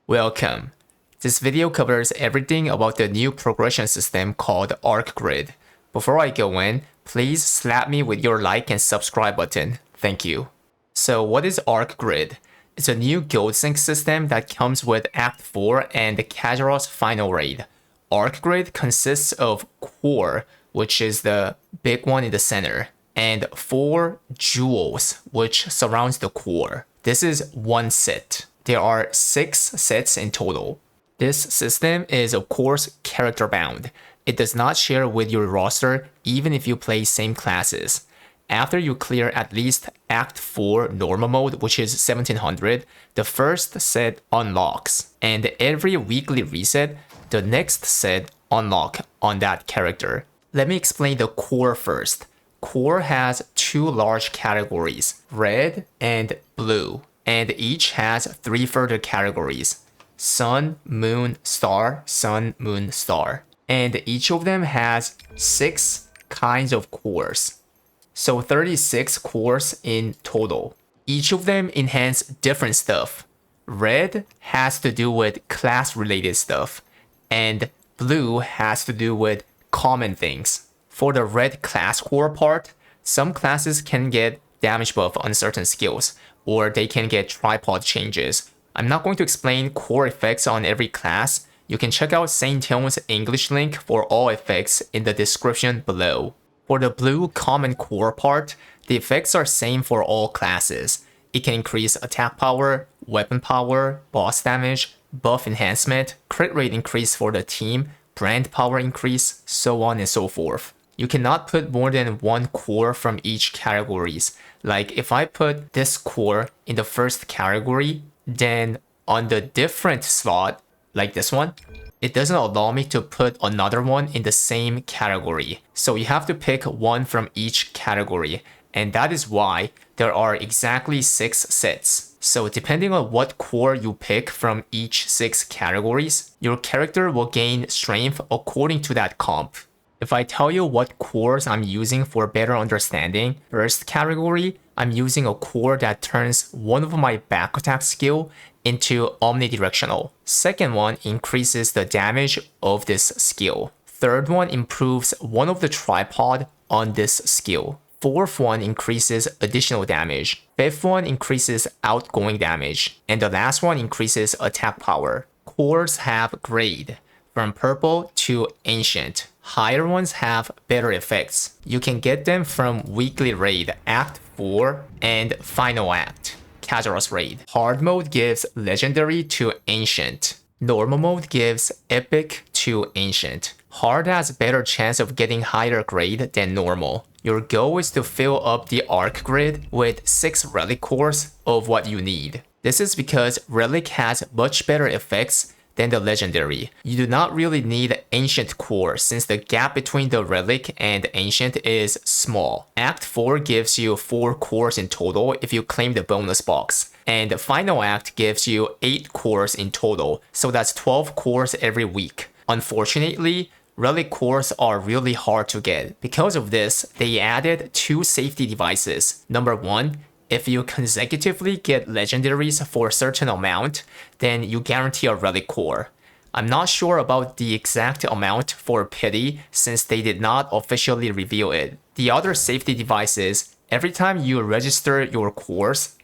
Welcome. This video covers everything about the new progression system called ArcGrid. Before I go in, please slap me with your like and subscribe button. Thank you. So what is ArcGrid? It's a new guild sync system that comes with Act 4 and Kajaros final raid. ArcGrid consists of core, which is the big one in the center, and 4 jewels, which surrounds the core. This is one set. There are 6 sets in total. This system is of course character bound. It does not share with your roster even if you play same classes. After you clear at least Act 4 normal mode, which is 1700, the first set unlocks, and every weekly reset, the next set unlock on that character. Let me explain the core first. Core has 2 large categories, red and blue, and each has 3 further categories, sun, moon, star, sun, moon, star. And each of them has 6 kinds of cores. So 36 cores in total. Each of them enhance different stuff. Red has to do with class-related stuff, and blue has to do with common things. For the red class core part, some classes can get damage buff on certain skills, or they can get tripod changes. I'm not going to explain core effects on every class. You can check out Saint Tion's English link for all effects in the description below. For the blue common core part, the effects are same for all classes. It can increase attack power, weapon power, boss damage, buff enhancement, crit rate increase for the team, brand power increase, so on and so forth. You cannot put more than 1 core from each categories. Like if I put this core in the first category, then on the different slot, like this one, it doesn't allow me to put another one in the same category. So you have to pick one from each category. And that is why there are exactly 6 sets. So depending on what core you pick from each 6 categories, your character will gain strength according to that comp. If I tell you what cores I'm using for better understanding, first category, I'm using a core that turns one of my back attack skill into omnidirectional. Second one increases the damage of this skill. Third one improves one of the tripod on this skill. Fourth one increases additional damage. Fifth one increases outgoing damage. And the last one increases attack power. Cores have grade, from purple to ancient. Higher ones have better effects. You can get them from weekly raid, Act 4, and final act, Kajaros raid. Hard mode gives legendary to ancient. Normal mode gives epic to ancient. Hard has better chance of getting higher grade than normal. Your goal is to fill up the arc grid with 6 relic cores of what you need. This is because relic has much better effects than the legendary. You do not really need ancient core since the gap between the relic and ancient is small. Act 4 gives you 4 cores in total if you claim the bonus box. And the final act gives you 8 cores in total, so that's 12 cores every week. Unfortunately, relic cores are really hard to get. Because of this, they added 2 safety devices. Number 1, if you consecutively get legendaries for a certain amount, then you guarantee a relic core. I'm not sure about the exact amount for pity since they did not officially reveal it. The other safety device is every time you register your cores,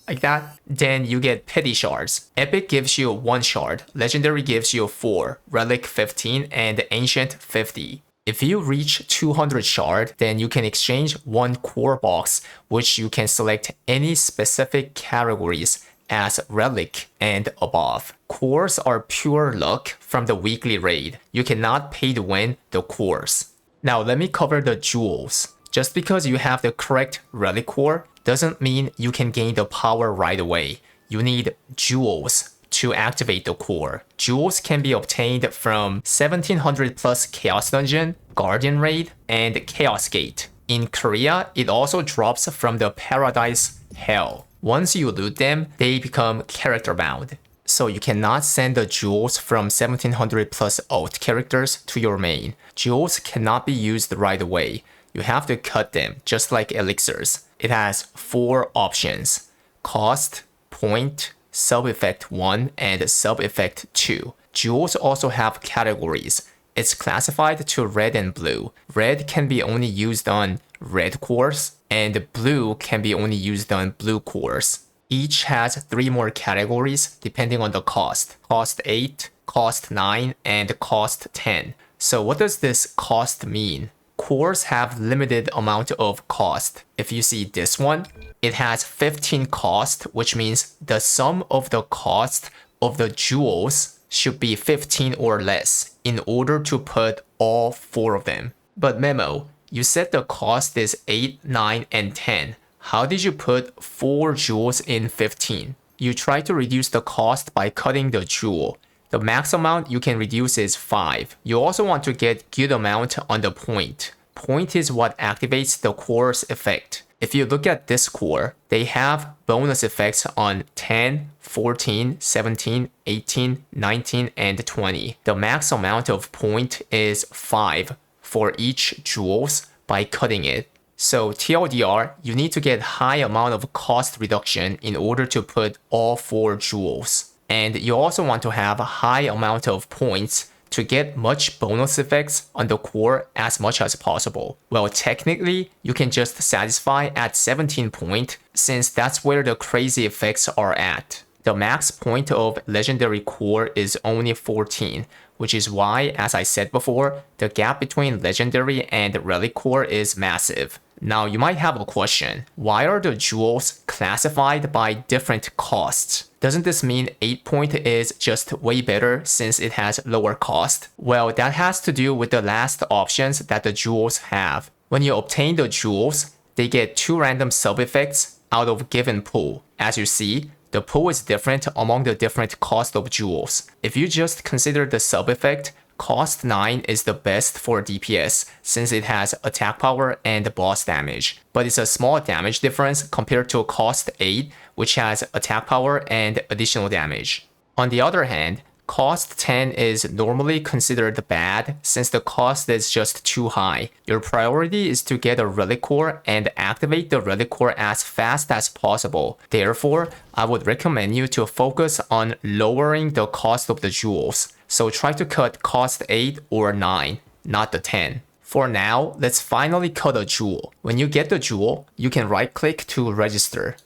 like that, then you get pity shards. Epic gives you 1 shard, legendary gives you 4, relic 15, and ancient 50. If you reach 200 shard, then you can exchange 1 core box, which you can select any specific categories as relic and above. Cores are pure luck from the weekly raid. You cannot pay to win the cores. Now let me cover the jewels. Just because you have the correct relic core doesn't mean you can gain the power right away. You need jewels to activate the core. Jewels can be obtained from 1700 plus Chaos Dungeon, Guardian Raid, and Chaos Gate. In Korea, it also drops from the Paradise Hell. Once you loot them, they become character bound. So you cannot send the jewels from 1700 plus alt characters to your main. Jewels cannot be used right away. You have to cut them, just like elixirs. It has 4 options: cost, point, sub-effect 1, and sub-effect 2. Jewels also have categories. It's classified to red and blue. Red can be only used on red cores, and blue can be only used on blue cores. Each has 3 more categories depending on the cost. Cost 8, cost 9, and cost 10. So what does this cost mean? Cores have limited amount of cost. If you see this one, it has 15 cost, which means the sum of the cost of the jewels should be 15 or less in order to put all 4 of them. But memo, you said the cost is 8, 9, and 10. How did you put 4 jewels in 15? You try to reduce the cost by cutting the jewel. The max amount you can reduce is 5. You also want to get good amount on the point. Point is what activates the core's effect. If you look at this core, they have bonus effects on 10, 14, 17, 18, 19, and 20. The max amount of point is 5 for each jewels by cutting it. So TLDR, you need to get high amount of cost reduction in order to put all 4 jewels. And you also want to have a high amount of points to get much bonus effects on the core as much as possible. Well, technically, you can just satisfy at 17 point since that's where the crazy effects are at. The max point of legendary core is only 14, which is why, as I said before, the gap between legendary and relic core is massive. Now you might have a question. Why are the jewels classified by different costs? Doesn't this mean 8 point is just way better since it has lower cost? Well, that has to do with the last options that the jewels have. When you obtain the jewels, they get 2 random sub-effects out of given pool. As you see, the pool is different among the different cost of jewels. If you just consider the sub-effect, cost 9 is the best for DPS since it has attack power and boss damage, but it's a small damage difference compared to cost 8, which has attack power and additional damage. On the other hand, cost 10 is normally considered bad since the cost is just too high. Your priority is to get a relic core and activate the relic core as fast as possible. Therefore, I would recommend you to focus on lowering the cost of the jewels. So try to cut cost 8 or 9, not the 10. For now, let's finally cut a jewel. When you get the jewel, you can right-click to register.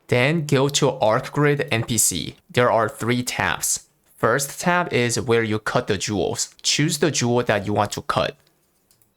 Then go to ArcGrid NPC. There are 3 tabs. First tab is where you cut the jewels. Choose the jewel that you want to cut.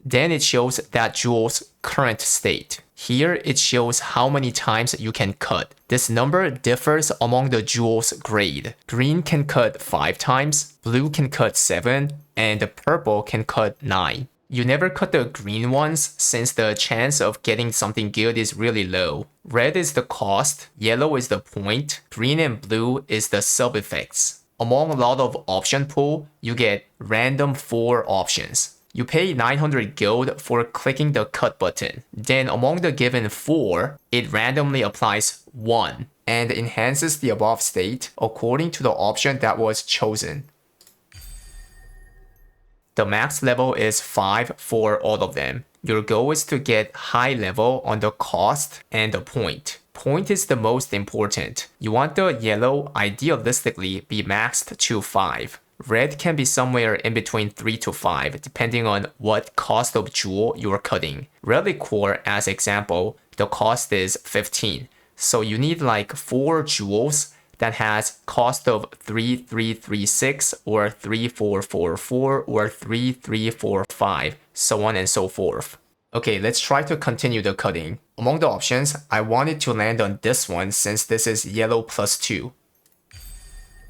Then it shows that jewel's current state. Here it shows how many times you can cut. This number differs among the jewel's grade. Green can cut 5 times, blue can cut 7, and purple can cut 9. You never cut the green ones since the chance of getting something good is really low. Red is the cost, yellow is the point, green and blue is the sub-effects. Among a lot of option pool, you get random 4 options. You pay 900 gold for clicking the cut button. Then among the given 4, it randomly applies 1 and enhances the above state according to the option that was chosen. The max level is 5 for all of them. Your goal is to get high level on the cost and the point. Point is the most important. You want the yellow idealistically be maxed to 5. Red can be somewhere in between 3 to 5 depending on what cost of jewel you are cutting. Relic core as example, the cost is 15. So you need like 4 jewels that has cost of 3336 or 3444 or 3345, so on and so forth. Okay, let's try to continue the cutting. Among the options, I wanted to land on this one since this is yellow plus 2.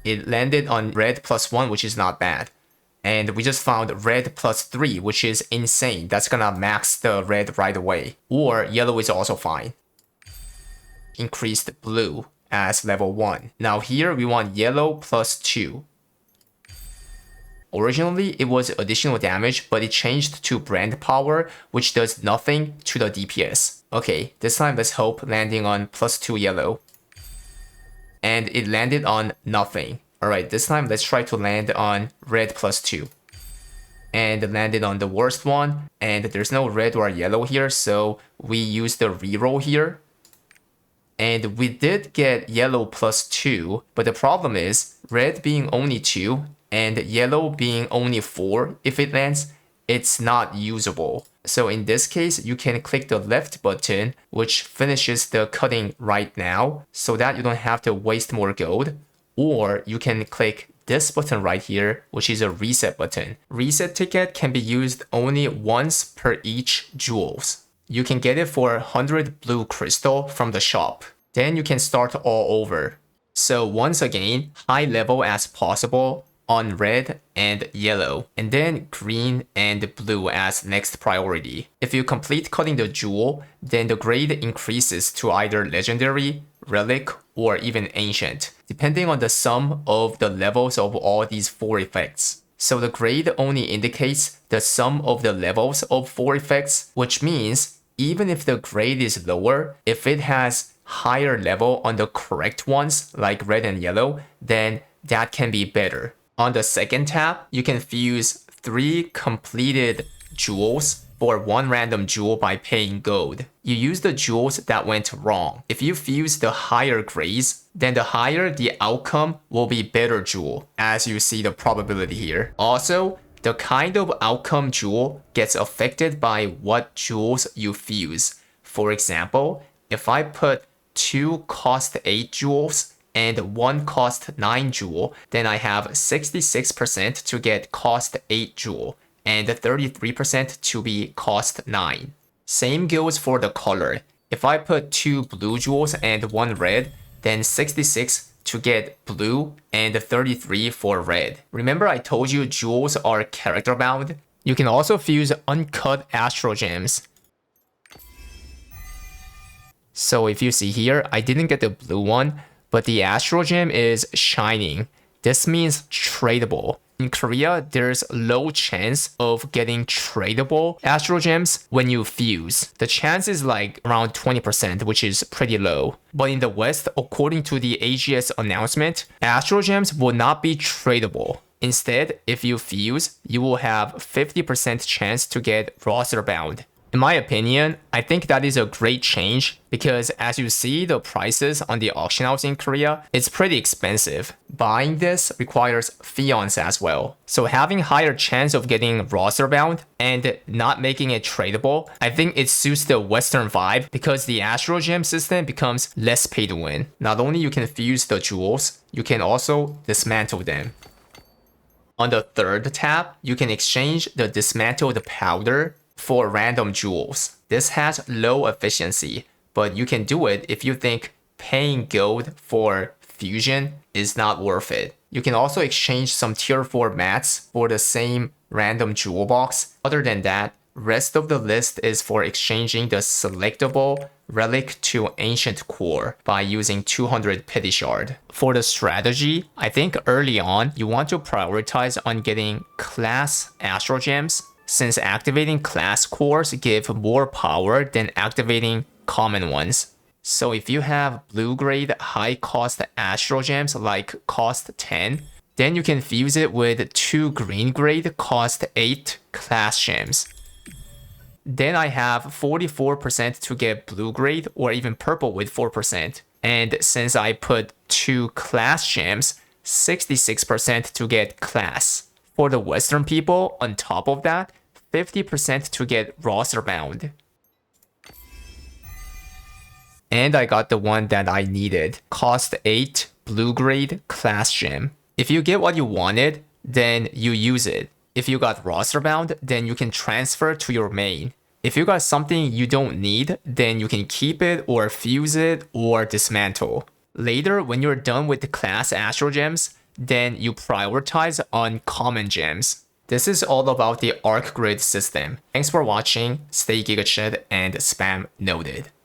It landed on red plus 1, which is not bad. And we just found red plus 3, which is insane. That's gonna max the red right away. Or yellow is also fine. Increased blue as level 1. Now here we want yellow plus 2. Originally it was additional damage, but it changed to brand power, which does nothing to the DPS. Okay, this time let's hope landing on plus 2 yellow. And it landed on nothing. Alright, this time let's try to land on red plus 2. And landed on the worst one, and there's no red or yellow here, so we use the reroll here. And we did get yellow plus 2, but the problem is red being only 2 and yellow being only 4, if it lands, it's not usable. So in this case, you can click the left button, which finishes the cutting right now, so that you don't have to waste more gold. Or you can click this button right here, which is a reset button. Reset ticket can be used only once per each jewels. You can get it for 100 blue crystal from the shop. Then you can start all over. So once again, high level as possible on red and yellow, and then green and blue as next priority. If you complete cutting the jewel, then the grade increases to either legendary, relic, or even ancient, depending on the sum of the levels of all these 4 effects. So the grade only indicates the sum of the levels of 4 effects, which means even if the grade is lower, if it has higher level on the correct ones, like red and yellow, then that can be better. On the second tab, you can fuse 3 completed jewels for 1 random jewel by paying gold. You use the jewels that went wrong. If you fuse the higher grades, then the higher the outcome will be better jewel, as you see the probability here. Also, the kind of outcome jewel gets affected by what jewels you fuse. For example, if I put 2 cost 8 jewels and 1 cost 9 jewel, then I have 66% to get cost 8 jewel and 33% to be cost 9. Same goes for the color. If I put 2 blue jewels and 1 red, then 66 to get blue and 33 for red. Remember I told you jewels are character bound? You can also fuse uncut Astrogems. So if you see here, I didn't get the blue one, but the Astrogem is shining. This means tradable. In Korea, there's low chance of getting tradable Astrogems when you fuse. The chance is like around 20%, which is pretty low. But in the West, according to the AGS announcement, Astrogems will not be tradable. Instead, if you fuse, you will have 50% chance to get roster bound. In my opinion, I think that is a great change because as you see the prices on the auction house in Korea, it's pretty expensive. Buying this requires fions as well. So having higher chance of getting roster bound and not making it tradable, I think it suits the Western vibe because the Astrogem system becomes less pay to win. Not only you can fuse the jewels, you can also dismantle them. On the third tab, you can exchange the dismantled powder for random jewels. This has low efficiency, but you can do it if you think paying gold for fusion is not worth it. You can also exchange some tier 4 mats for the same random jewel box. Other than that, rest of the list is for exchanging the selectable relic to ancient core by using 200 pity shard. For the strategy, I think early on you want to prioritize on getting class Astrogems, since activating class cores give more power than activating common ones. So if you have blue grade high cost Astrogems like cost 10, then you can fuse it with 2 green grade cost 8 class gems. Then I have 44% to get blue grade or even purple with 4%. And since I put 2 class gems, 66% to get class. For the Western people, on top of that, 50% to get roster bound. And I got the one that I needed, cost 8 blue grade class gem. If you get what you wanted, then you use it. If you got roster bound, then you can transfer to your main. If you got something you don't need, then you can keep it or fuse it or dismantle. Later, when you're done with the class Astrogems, then you prioritize on common gems. This is all about the arc grid system. Thanks for watching, stay gigachid and spam noted.